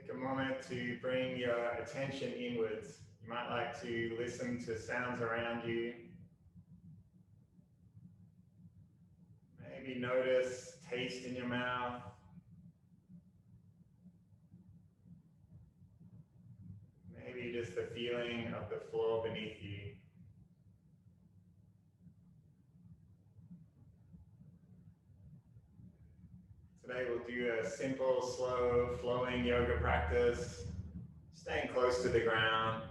Take a moment to bring your attention inwards. You might like to listen to sounds around you. Maybe notice taste in your mouth. Maybe just the feeling of the floor beneath you. Today we'll do a simple, slow, flowing yoga practice, staying close to the ground.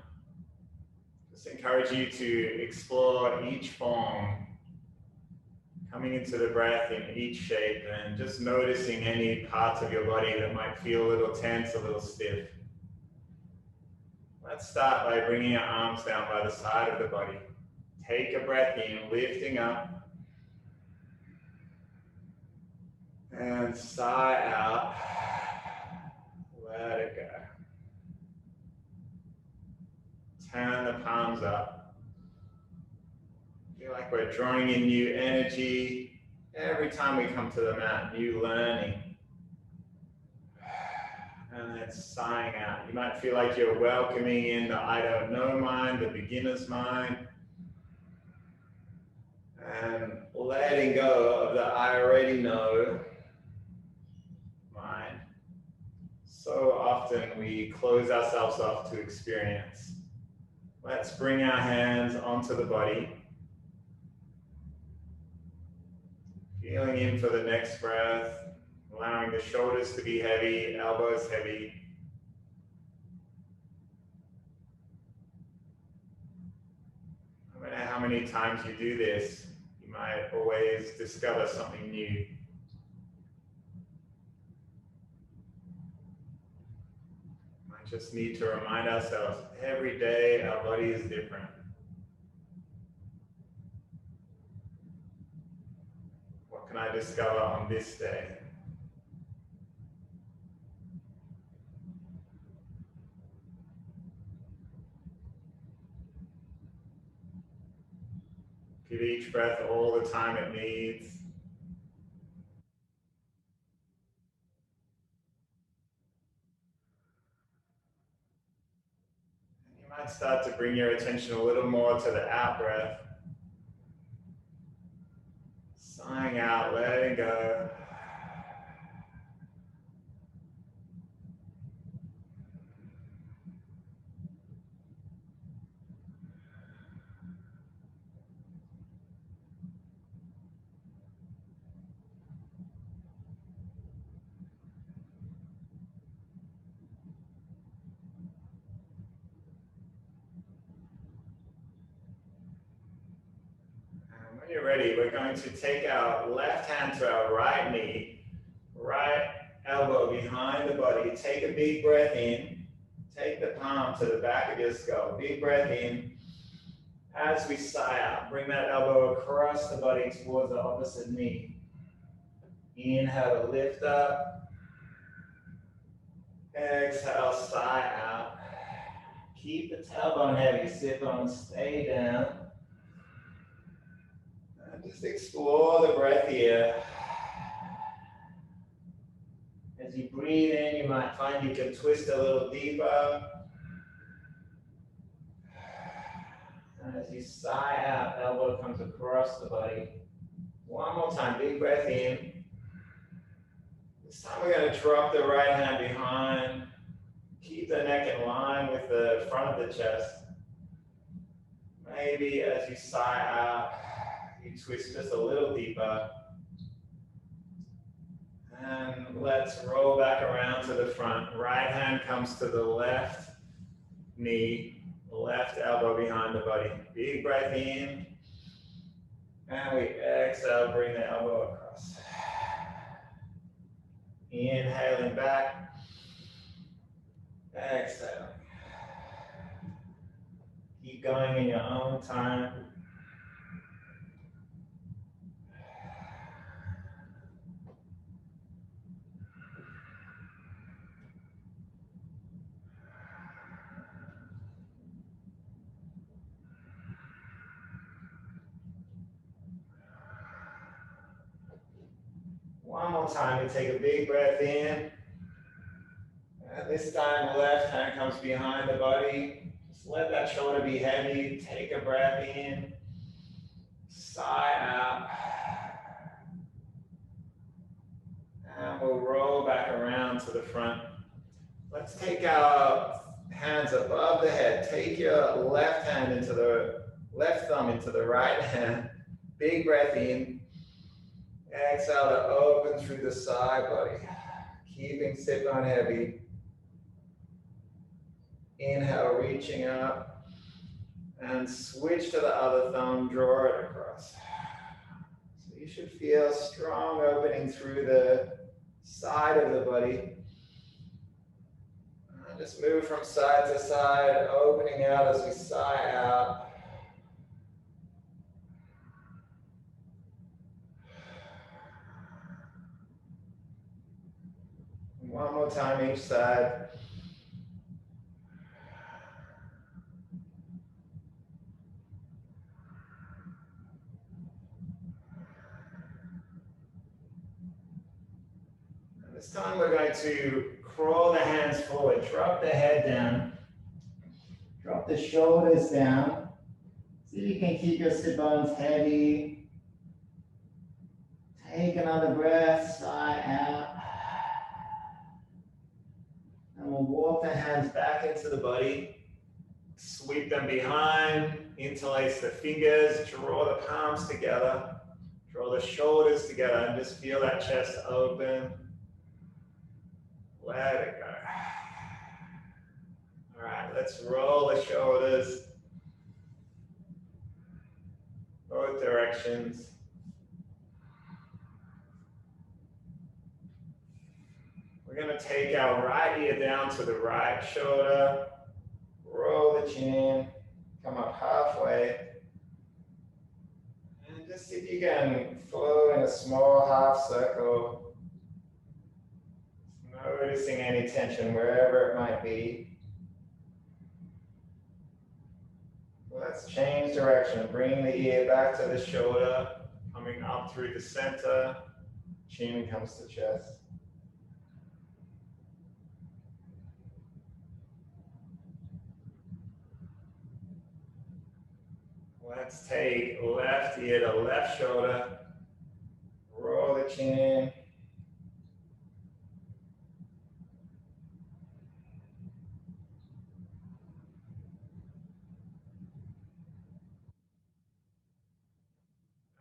Just encourage you to explore each form, coming into the breath in each shape and just noticing any parts of your body that might feel a little tense, a little stiff. Let's start by bringing your arms down by the side of the body. Take a breath in, lifting up. And sigh out. Let it go. Turn the palms up. Feel like we're drawing in new energy. Every time we come to the mat, new learning. And then sighing out. You might feel like you're welcoming in the I don't know mind, the beginner's mind. And letting go of the I already know mind. So often we close ourselves off to experience. Let's bring our hands onto the body. Feeling in for the next breath. Allowing the shoulders to be heavy, elbows heavy. No matter how many times you do this, you might always discover something new. Might just need to remind ourselves, every day our body is different. What can I discover on this day? Give each breath all the time it needs. And you might start to bring your attention a little more to the out breath. Sighing out, letting go. When you're ready, we're going to take our left hand to our right knee, right elbow behind the body. Take a big breath in. Take the palm to the back of your skull. Big breath in. As we sigh out, bring that elbow across the body towards the opposite knee. Inhale to lift up. Exhale, sigh out. Keep the tailbone heavy. Sit bones stay down. Just explore the breath here. As you breathe in, you might find you can twist a little deeper. And as you sigh out, elbow comes across the body. One more time, big breath in. This time we're going to drop the right hand behind. Keep the neck in line with the front of the chest. Maybe as you sigh out, you twist just a little deeper. And let's roll back around to the front. Right hand comes to the left knee, left elbow behind the body. Big breath in. And we exhale, bring the elbow across. Inhaling back. Exhaling. Keep going in your own time. One more time, you take a big breath in. And This time, left hand comes behind the body. Just let that shoulder be heavy. Take a breath in. Sigh out. And we'll roll back around to the front. Let's take our hands above the head. Take your left hand into the left thumb into the right hand. Big breath in. Exhale to open through the side body. Keeping sit bone heavy. Inhale, reaching up. And switch to the other thumb, draw it across. So you should feel strong opening through the side of the body. And just move from side to side, opening out as we sigh out. One more time each side. And this time we're going to crawl the hands forward, drop the head down, drop the shoulders down. See if you can keep your sit bones heavy. Take another breath, sigh out. And we'll walk the hands back into the body. Sweep them behind, interlace the fingers, draw the palms together, draw the shoulders together, and just feel that chest open. Let it go. All right, let's roll the shoulders both directions. We're going to take our right ear down to the right shoulder, roll the chin, come up halfway, and just see if you can flow in a small half circle, noticing any tension wherever it might be. Let's change direction, bring the ear back to the shoulder, coming up through the center, chin comes to chest. Let's take left ear to left shoulder, roll the chin in.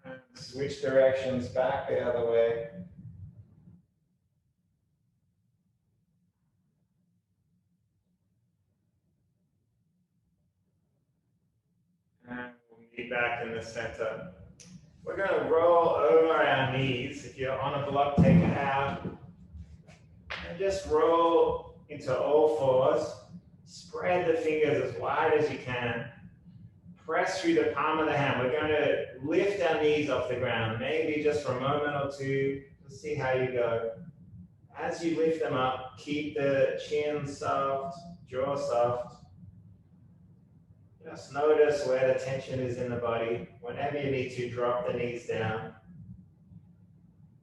And switch directions back the other way. And we'll meet back in the center. We're going to roll over our knees. If you're on a block, take it out. And just roll into all fours. Spread the fingers as wide as you can. Press through the palm of the hand. We're going to lift our knees off the ground, maybe just for a moment or two. Let's see how you go. As you lift them up, keep the chin soft, jaw soft. Just notice where the tension is in the body. Whenever you need to, drop the knees down.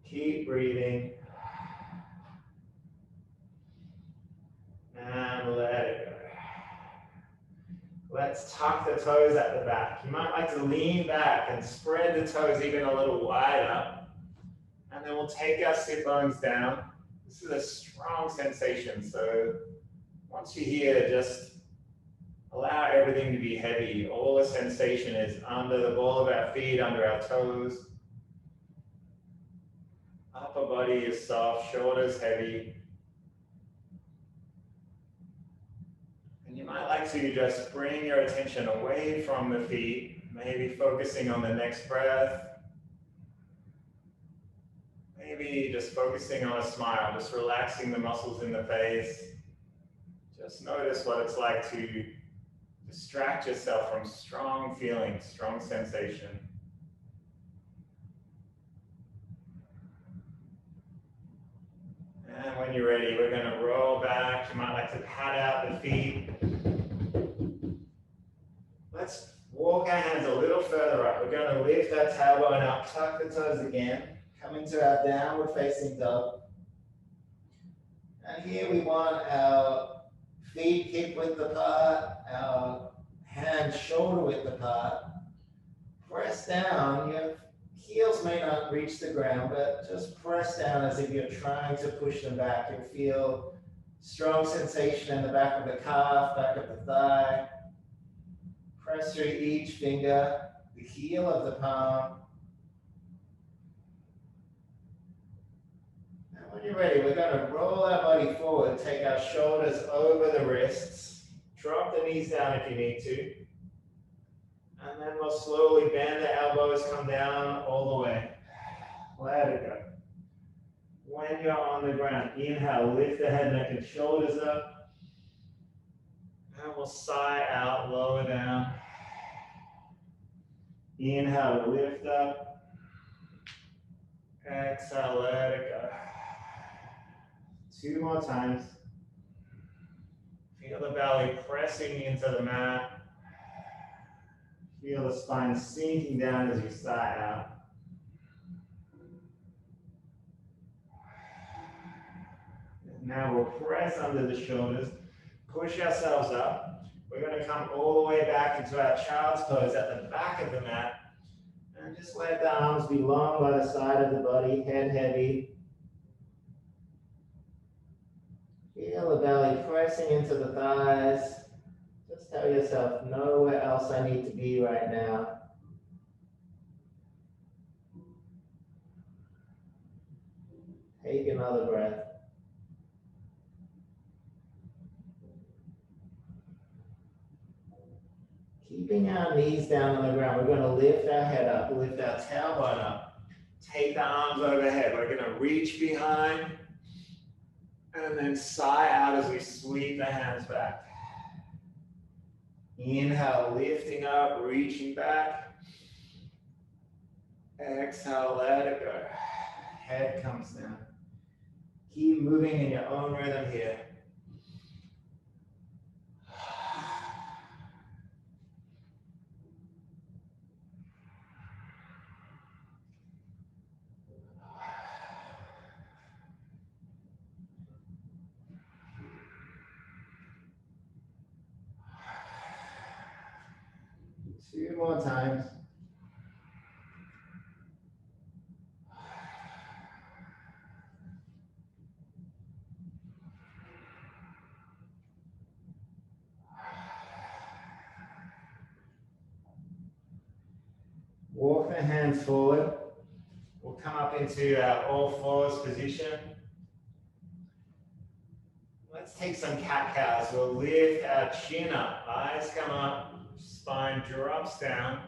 Keep breathing. And let it go. Let's tuck the toes at the back. You might like to lean back and spread the toes even a little wider. And then we'll take our sit bones down. This is a strong sensation. So once you're here, just allow everything to be heavy. All the sensation is under the ball of our feet, under our toes. Upper body is soft, shoulders heavy. And you might like to just bring your attention away from the feet, maybe focusing on the next breath. Maybe just focusing on a smile, just relaxing the muscles in the face. Just notice what it's like to distract yourself from strong feelings, strong sensation. And when you're ready, we're going to roll back. You might like to pat out the feet. Let's walk our hands a little further up. We're going to lift our tailbone up, tuck the toes again, come into our downward facing dog. And here we want our feet hip width apart, our hands shoulder width apart. Press down. Your heels may not reach the ground, but just press down as if you're trying to push them back. You'll feel strong sensation in the back of the calf, back of the thigh. Press through each finger, the heel of the palm. And when you're ready, we're going to roll our body forward, take our shoulders over the wrists, drop the knees down if you need to. And then we'll slowly bend the elbows, come down all the way. Let it go. When you're on the ground, inhale, lift the head, neck, and shoulders up. And we'll sigh out, lower down. Inhale, lift up. Exhale, let it go. 2 more times. Feel the belly pressing into the mat. Feel the spine sinking down as you sigh out. Now we'll press under the shoulders, push ourselves up. We're going to come all the way back into our child's pose at the back of the mat. And just let the arms be long by the side of the body, head heavy. Feel the belly pressing into the thighs. Just tell yourself, nowhere else I need to be right now. Take another breath. Keeping our knees down on the ground, we're going to lift our head up, lift our tailbone up. Take the arms overhead. We're going to reach behind and then sigh out as we sweep the hands back. Inhale, lifting up, reaching back. Exhale, let it go. Head comes down. Keep moving in your own rhythm here. Two more times. Walk the hands forward. We'll come up into our all fours position. Let's take some cat-cows. We'll lift our chin up, eyes come up. Spine drops down,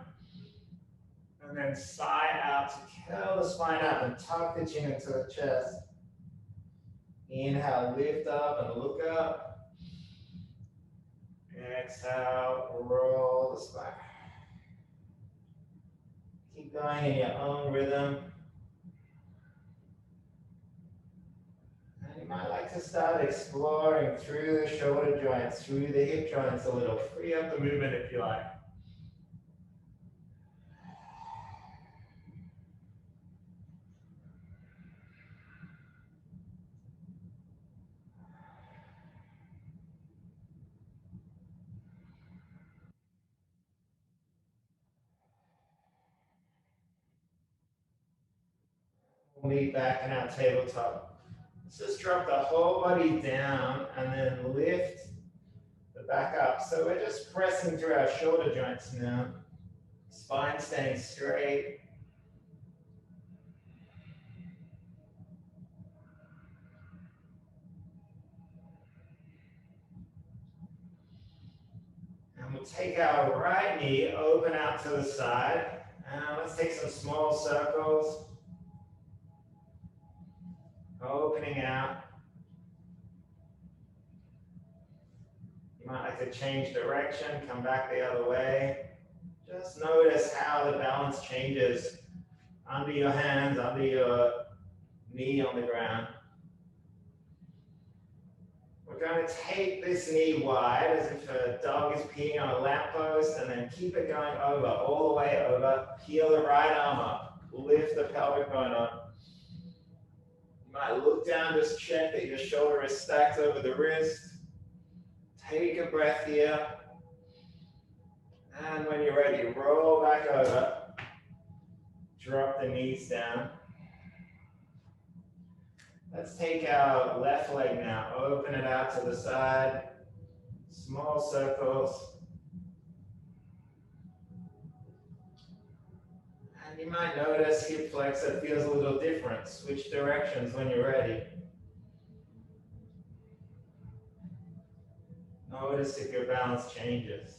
and then sigh out to curl the spine up and tuck the chin into the chest. Inhale, lift up and look up. Exhale, roll the spine. Keep going in your own rhythm. And you might like to start exploring through the shoulder joints, through the hip joints a little. Free up the movement if you like. We'll meet back in our tabletop. Let's just drop the whole body down and then lift the back up. So we're just pressing through our shoulder joints now. Spine staying straight. And we'll take our right knee, open out to the side. And let's take some small circles. Opening out. You might like to change direction, come back the other way. Just notice how the balance changes under your hands, under your knee on the ground. We're going to take this knee wide as if a dog is peeing on a lamppost, and then keep it going over, all the way over. Peel the right arm up, lift the pelvic bone up. You might look down, just check that your shoulder is stacked over the wrist. Take a breath here. And when you're ready, roll back over. Drop the knees down. Let's take our left leg now. Open it out to the side. Small circles. And you might notice hip flexor feels a little different. Switch directions when you're ready. Notice if your balance changes.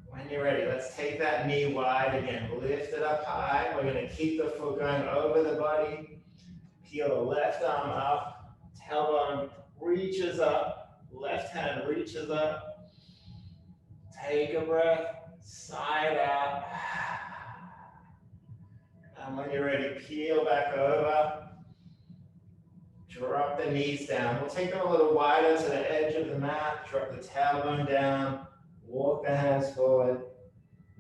When you're ready, let's take that knee wide again. Lift it up high. We're going to keep the foot going over the body. Peel the left arm up. Tailbone reaches up. Left hand reaches up. Take a breath. Side out. And when you're ready, peel back over. Drop the knees down. We'll take them a little wider to the edge of the mat. Drop the tailbone down. Walk the hands forward.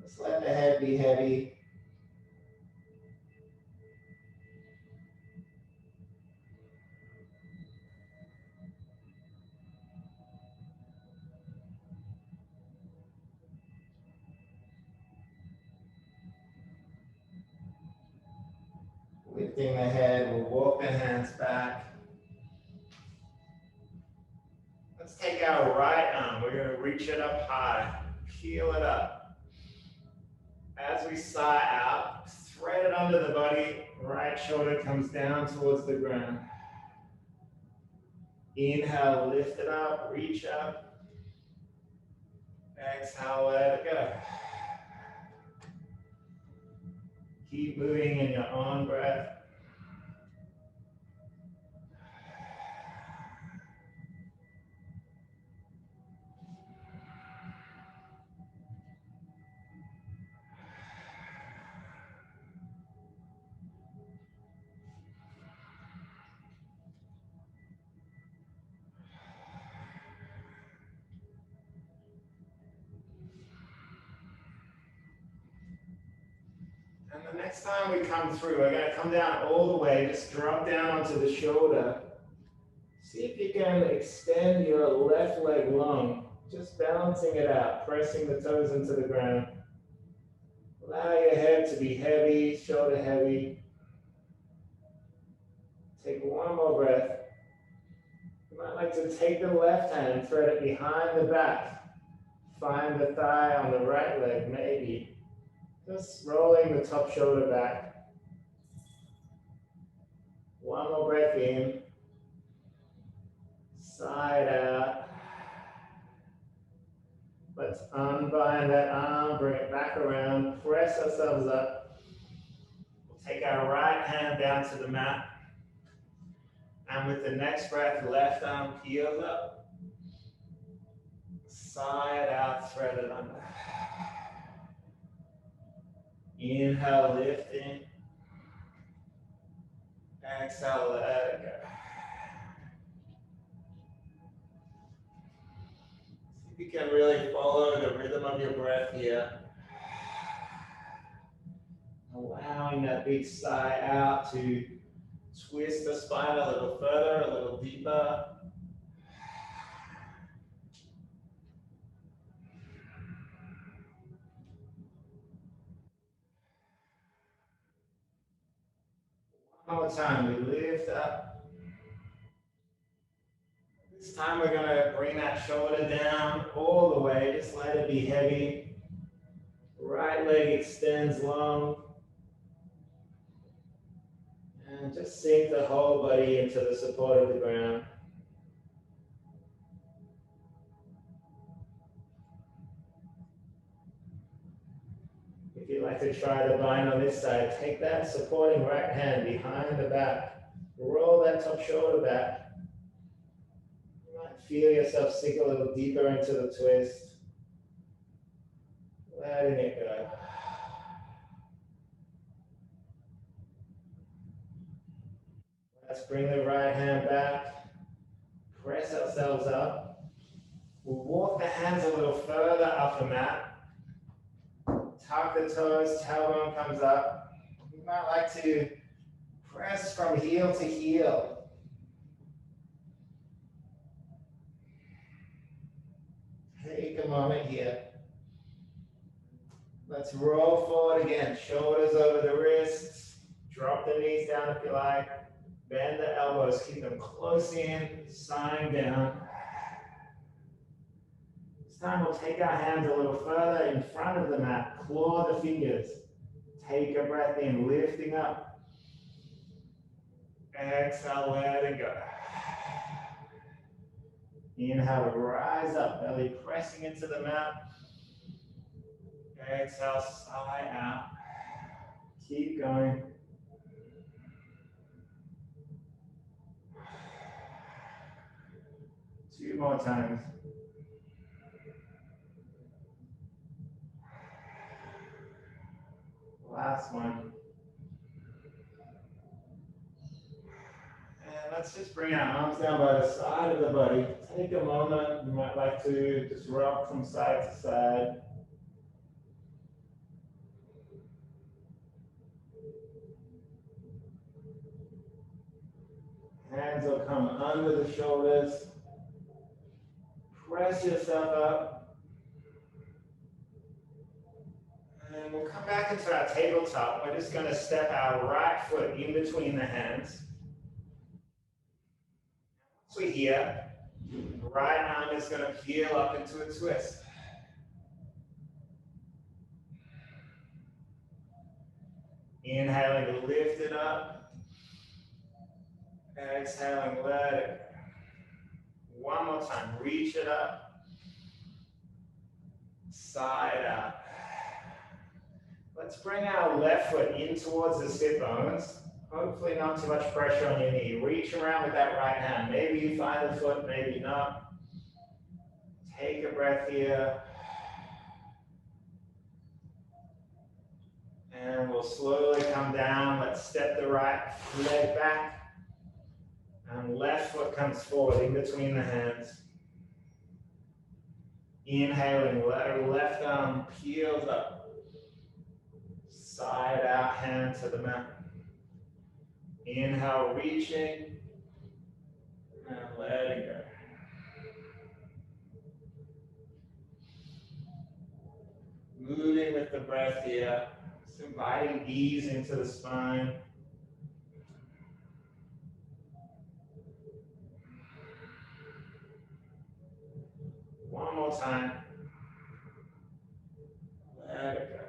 Just let the head be heavy. Lifting the head, we'll walk the hands back. Let's take our right arm. We're going to reach it up high. Peel it up. As we sigh out, thread it under the body. Right shoulder comes down towards the ground. Inhale, lift it up, reach up. Exhale, let it go. Keep moving in your own breath. And the next time we come through, we're going to come down all the way, just drop down onto the shoulder. See if you can extend your left leg long, just balancing it out, pressing the toes into the ground. Allow your head to be heavy, shoulder heavy. Take one more breath. You might like to take the left hand, thread it behind the back. Find the thigh on the right leg, maybe. Just rolling the top shoulder back. One more breath in. Side out. Let's unbind that arm, bring it back around, press ourselves up. We'll take our right hand down to the mat. And with the next breath, left arm peels up. Side out, thread it under. Inhale, lifting. Exhale, let it go. See if you can really follow the rhythm of your breath here. Allowing that big sigh out to twist the spine a little further, a little deeper. One more time, we lift up. This time we're going to bring that shoulder down all the way, just let it be heavy. Right leg extends long. And just sink the whole body into the support of the ground. If you'd like to try the bind on this side, take that supporting right hand behind the back. Roll that top shoulder back. You might feel yourself sink a little deeper into the twist. Letting it go. Let's bring the right hand back. Press ourselves up. We'll walk the hands a little further up the mat. Tuck the toes, tailbone comes up. You might like to Press from heel to heel. Take a moment here. Let's roll forward again. Shoulders over the wrists. Drop the knees down if you like. Bend the elbows. Keep them close in, sighing down. This time we'll take our hands a little further in front of the mat. Claw the fingers. Take a breath in, lifting up. Exhale, let it go. Inhale, rise up, belly pressing into the mat. Exhale, sigh out. Keep going. Two more times. Last one. And let's just bring our arms down by the side of the body. Take a moment. You might like to just rock from side to side. Hands will come under the shoulders. Press yourself up. And we'll come back into our tabletop. We're just going to step our right foot in between the hands. Once we're here, the right arm is going to peel up into a twist. Inhaling to lift it up. Exhaling, let it go. One more time, reach it up. Side out. Let's bring our left foot in towards the sit bones. Hopefully not too much pressure on your knee. Reach around with that right hand. Maybe you find the foot, maybe not. Take a breath here. And we'll slowly come down. Let's step the right leg back. And left foot comes forward in between the hands. Inhaling, left arm peels up. Side out, hand to the mat. Inhale, reaching. And letting go. Moving with the breath here. Just inviting ease into the spine. One more time. Let it go.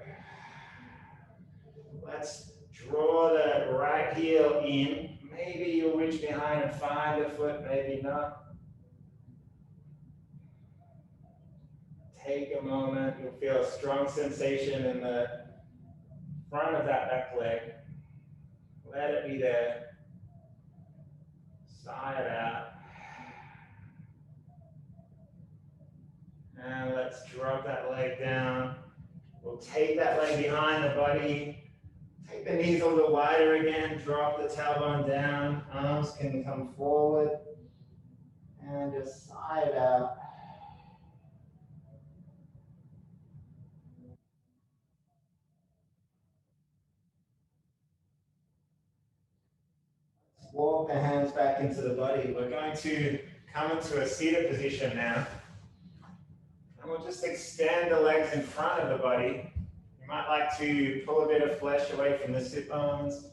Let's draw the right heel in. Maybe you'll reach behind and find the foot, maybe not. Take a moment. You'll feel a strong sensation in the front of that back leg. Let it be there. Sigh it out. And let's drop that leg down. We'll take that leg behind the body. Take the knees a little wider again. Drop the tailbone down. Arms can come forward. And just sigh it out. Let's walk the hands back into the body. We're going to come into a seated position now. And we'll just extend the legs in front of the body. You might like to pull a bit of flesh away from the sit bones.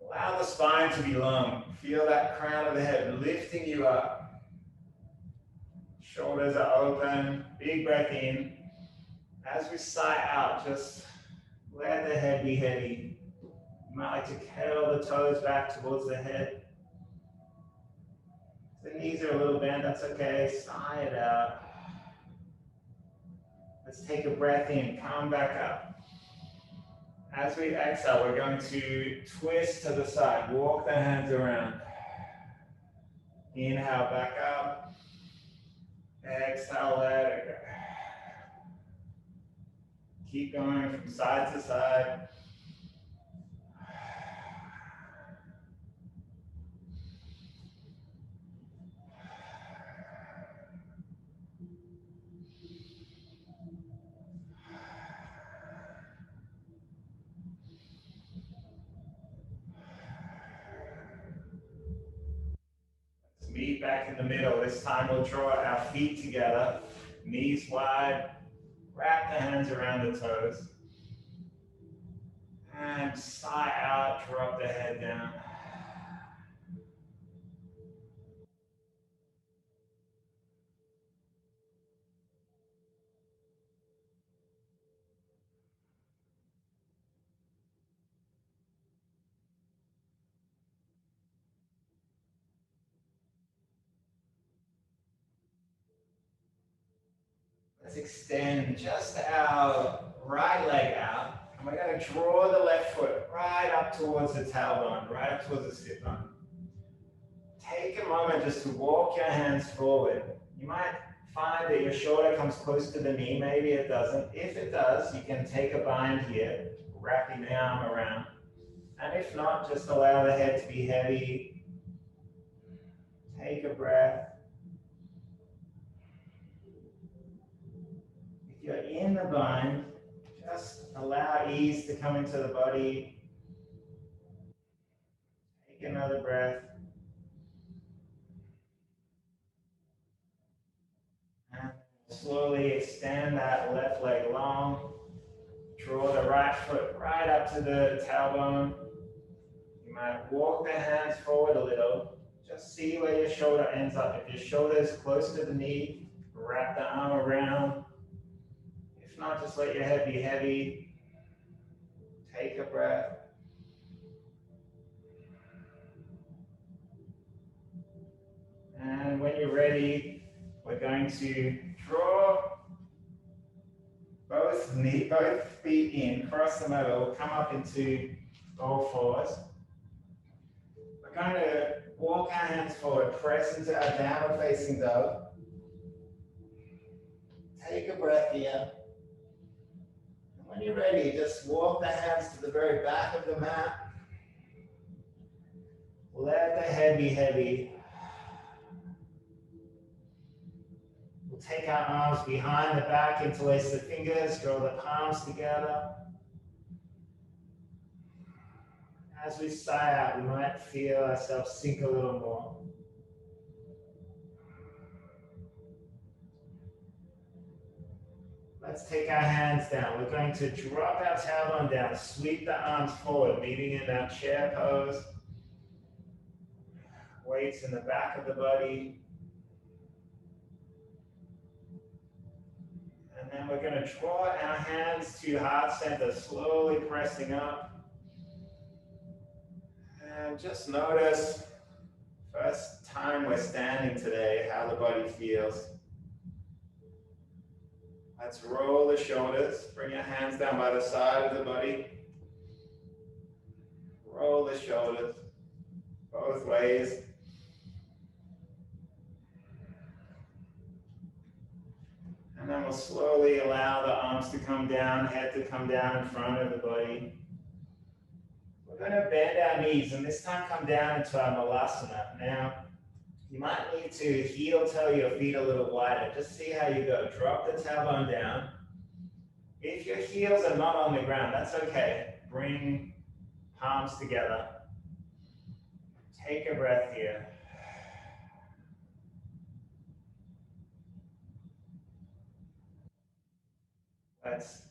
Allow the spine to be long. Feel that crown of the head lifting you up. Shoulders are open. Big breath in. As we sigh out, just let the head be heavy. You might like to curl the toes back towards the head. If the knees are a little bent, that's okay. Sigh it out. Let's take a breath in, come back up. As we exhale, we're going to twist to the side, walk the hands around. Inhale, back up. Exhale, let it go. Keep going from side to side. feet back in the middle. This time we'll draw our feet together, knees wide, wrap the hands around the toes. And sigh out, drop the head down. Let's extend just our right leg out. And we're going to draw the left foot right up towards the tailbone, right up towards the sit bone. Take a moment just to walk your hands forward. You might find that your shoulder comes close to the knee, maybe it doesn't. If it does, you can take a bind here, wrapping the arm around. And if not, just allow the head to be heavy. Take a breath. If you're in the bind, just allow ease to come into the body. Take another breath. And slowly extend that left leg long. Draw the right foot right up to the tailbone. You might walk the hands forward a little. Just see where your shoulder ends up. If your shoulder is close to the knee, wrap the arm around. If not, just let your head be heavy. Take a breath. And when you're ready, we're going to draw both feet in, cross the middle, come up into all fours. We're going to walk our hands forward, press into our downward facing dog. Take a breath here. And when you're ready, just walk the hands to the very back of the mat. Let the head be heavy. We'll take our arms behind the back, interlace the fingers, draw the palms together. As we sigh out, we might feel ourselves sink a little more. Let's take our hands down. We're going to drop our tailbone down, sweep the arms forward, meeting in our chair pose. Weights in the back of the body. And then we're going to draw our hands to heart center, slowly pressing up. And just notice, first time we're standing today, how the body feels. Let's roll the shoulders, bring your hands down by the side of the body. Roll the shoulders both ways. And then we'll slowly allow the arms to come down, head to come down in front of the body. We're going to bend our knees and this time come down into our Malasana. Now, you might need to heel toe your feet a little wider. Just see how you go. Drop the tailbone down. If your heels are not on the ground, that's okay. Bring palms together. Take a breath here. Let's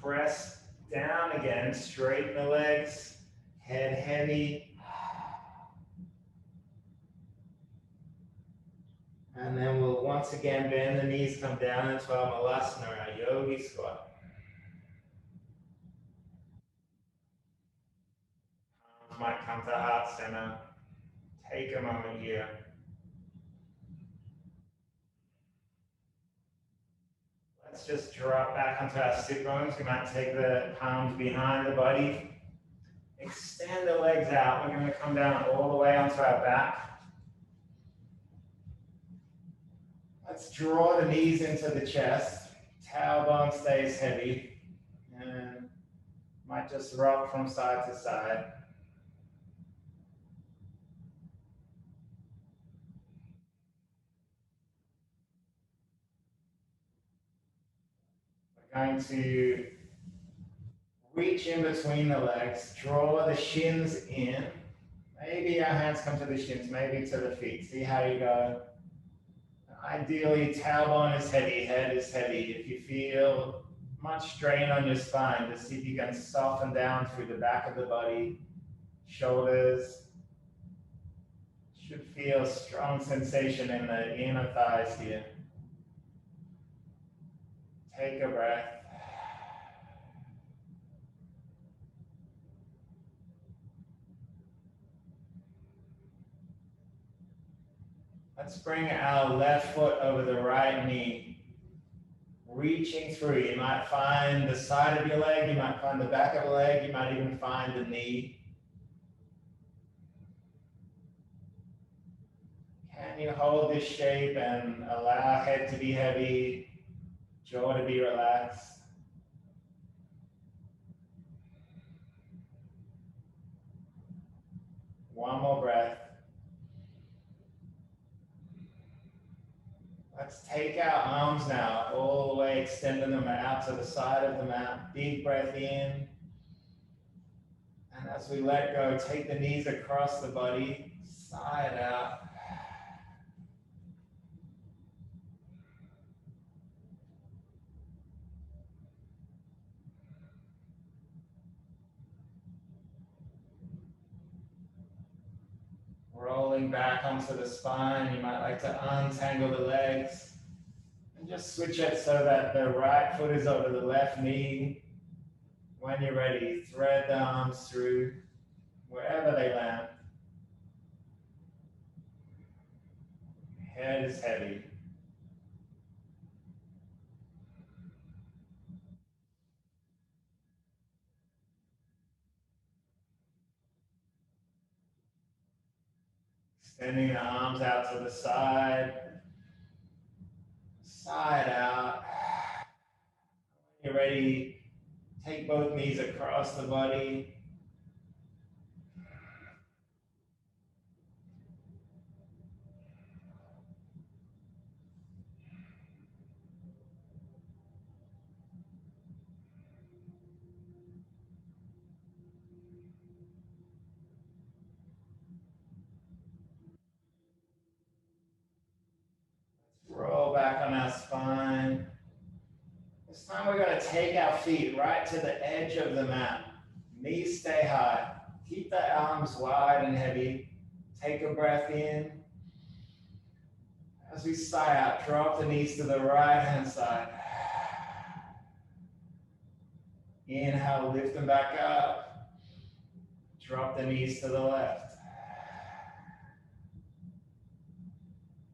press down again, straighten the legs, head heavy. And then we'll once again bend the knees, come down into our Malasana, our yogi squat. Palms might come to heart center. Take a moment here. Let's just drop back onto our sit bones. We might take the palms behind the body. Extend the legs out. We're going to come down all the way onto our back. Let's draw the knees into the chest. Tailbone stays heavy. And might just rock from side to side. We're going to reach in between the legs, draw the shins in. Maybe our hands come to the shins, maybe to the feet. See how you go. Ideally, tailbone is heavy, head is heavy. If you feel much strain on your spine, just see if you can soften down through the back of the body, shoulders. Should feel strong sensation in the inner thighs here. Take a breath. Let's bring our left foot over the right knee, reaching through. You might find the side of your leg, you might find the back of the leg, you might even find the knee. Can you hold this shape and allow head to be heavy, jaw to be relaxed? One more breath. Let's take our arms now, all the way extending them out to the side of the mat. Big breath in. And as we let go, take the knees across the body, side out. Rolling back onto the spine. You might like to untangle the legs. And just switch it so that the right foot is over the left knee. When you're ready, thread the arms through wherever they land. Head is heavy. Extending the arms out to the side. Side out. When you're ready, take both knees across the body. Roll back on our spine. This time we're going to take our feet right to the edge of the mat. Knees stay high. Keep the arms wide and heavy. Take a breath in. As we sigh out, drop the knees to the right hand side. Inhale, lift them back up. Drop the knees to the left.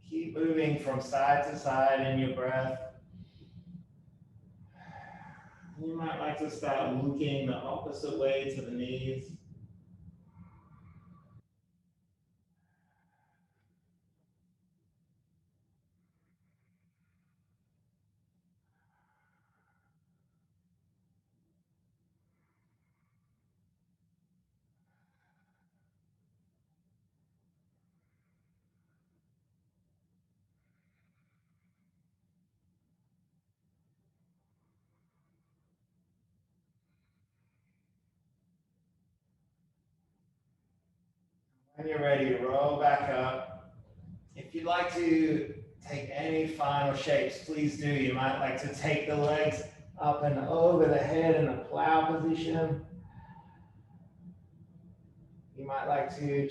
Keep moving from side to side in your breath. You might like to start looking the opposite way to the knees. When you're ready, roll back up. If you'd like to take any final shapes, please do. You might like to take the legs up and over the head in a plow position. You might like to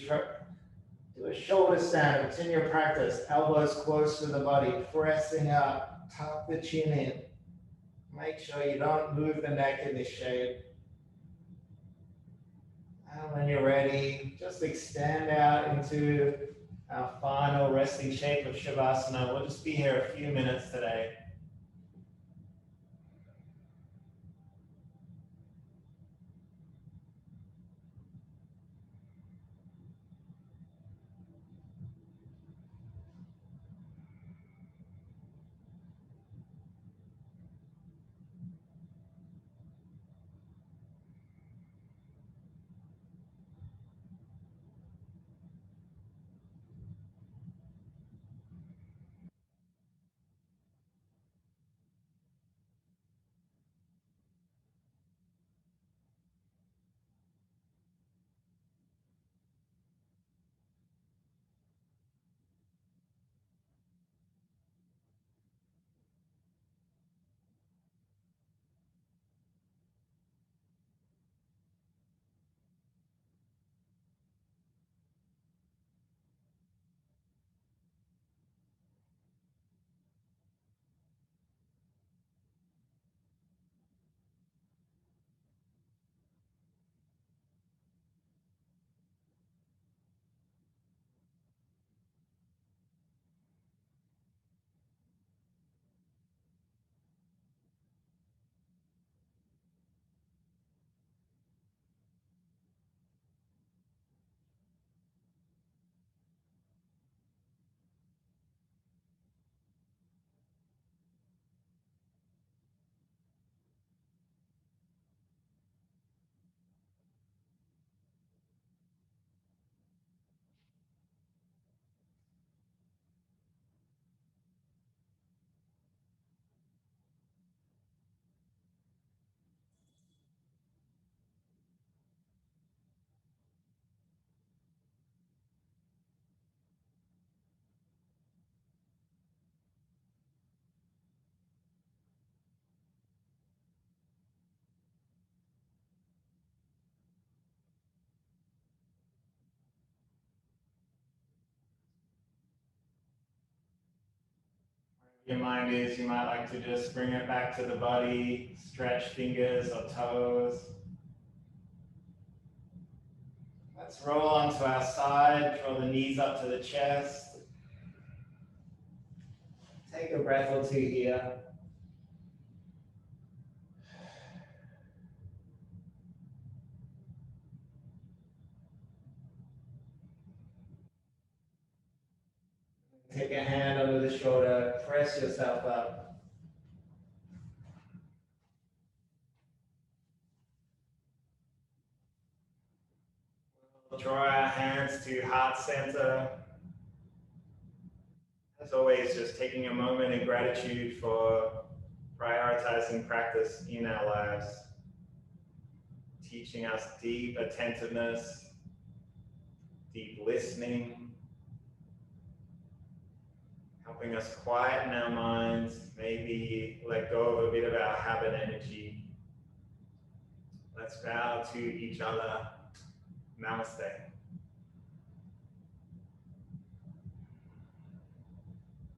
do a shoulder stand. If it's in your practice, elbows close to the body, pressing up, tuck the chin in. Make sure you don't move the neck in this shape. And when you're ready, just extend out into our final resting shape of Shavasana. We'll just be here a few minutes today. Your mind is, you might like to just bring it back to the body, stretch fingers or toes. Let's roll onto our side, draw the knees up to the chest. Take a breath or two here. Take a hand under the shoulder, press yourself up. We'll draw our hands to heart center. As always, just taking a moment in gratitude for prioritizing practice in our lives, teaching us deep attentiveness, deep listening, helping us quieten our minds, maybe let go of a bit of our habit energy. Let's bow to each other. Namaste.